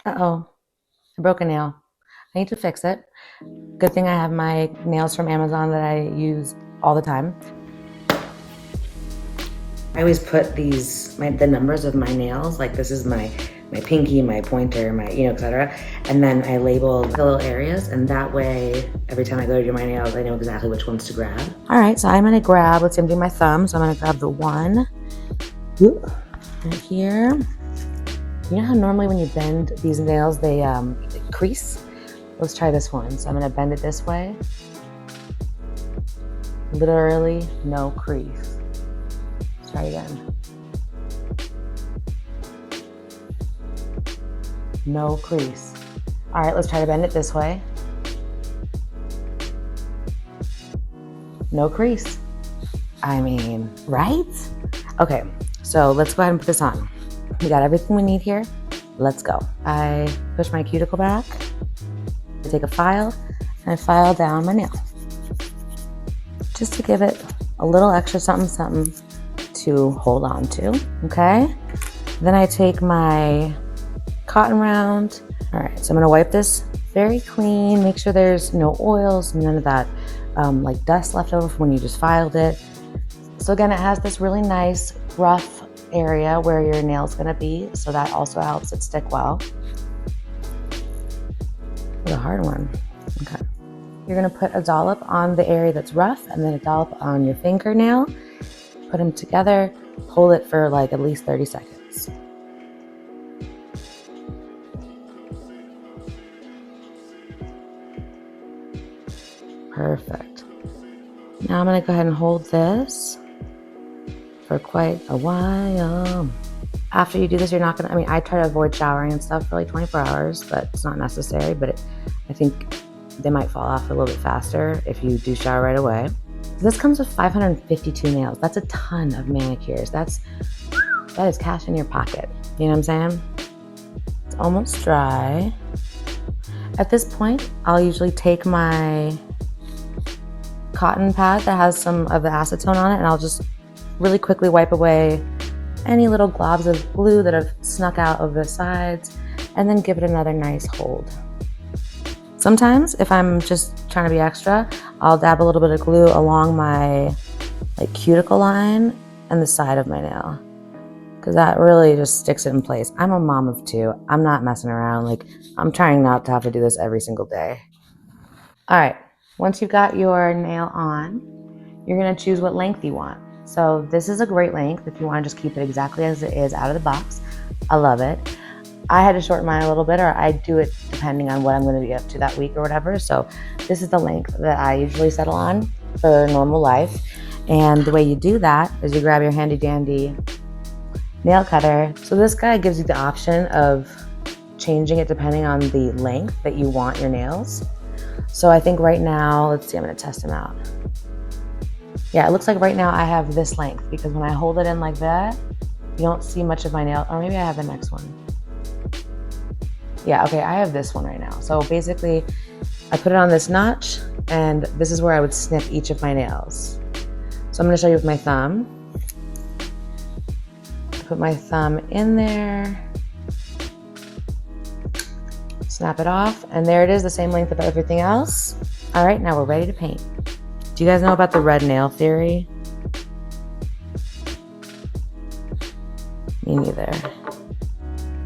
Uh-oh, I broke a nail. I need to fix it. Good thing I have my nails from Amazon that I use all the time. I always put the numbers of my nails, like this is my pinky, my pointer, my, etc. And then I label the little areas, and that way, every time I go to do my nails, I know exactly which ones to grab. All right, so I'm gonna grab, let's say I'm doing my thumb, so I'm gonna grab the one right here. You know how normally when you bend these nails, they crease? Let's try this one. So I'm gonna bend it this way. Literally no crease. Let's try again. No crease. All right, let's try to bend it this way. No crease. I mean, right? Okay, so let's go ahead and put this on. We got everything we need here. Let's go. I push my cuticle back. I take a file and I file down my nail. Just to give it a little extra something to hold on to, okay? Then I take my cotton round. All right, so I'm gonna wipe this very clean, make sure there's no oils, none of that like dust left over from when you just filed it. So again, it has this really nice rough area where your nail's gonna be, so that also helps it stick well. It's a hard one. Okay. You're gonna put a dollop on the area that's rough and then a dollop on your fingernail. Put them together, hold it for like at least 30 seconds. Perfect. Now I'm gonna go ahead and hold this for quite a while. After you do this, you're not gonna, I try to avoid showering and stuff for like 24 hours, but it's not necessary, but I think they might fall off a little bit faster if you do shower right away. This comes with 552 nails. That's a ton of manicures. That is cash in your pocket. You know what I'm saying? It's almost dry. At this point, I'll usually take my cotton pad that has some of the acetone on it, and I'll just really quickly wipe away any little globs of glue that have snuck out of the sides, and then give it another nice hold. Sometimes, if I'm just trying to be extra, I'll dab a little bit of glue along my cuticle line and the side of my nail, because that really just sticks it in place. I'm a mom of two. I'm not messing around. I'm trying not to have to do this every single day. All right, once you've got your nail on, you're gonna choose what length you want. So this is a great length if you wanna just keep it exactly as it is out of the box. I love it. I had to shorten mine a little bit, or I do it depending on what I'm gonna be up to that week or whatever. So this is the length that I usually settle on for normal life. And the way you do that is you grab your handy dandy nail cutter. So this guy gives you the option of changing it depending on the length that you want your nails. So I think right now, let's see, I'm gonna test them out. Yeah, it looks like right now I have this length, because when I hold it in like that, you don't see much of my nail. Or maybe I have the next one. Yeah, okay, I have this one right now. So basically, I put it on this notch, and this is where I would snip each of my nails. So I'm gonna show you with my thumb. Put my thumb in there, snap it off, and there it is, the same length of everything else. All right, now we're ready to paint. Do you guys know about the red nail theory? Me neither.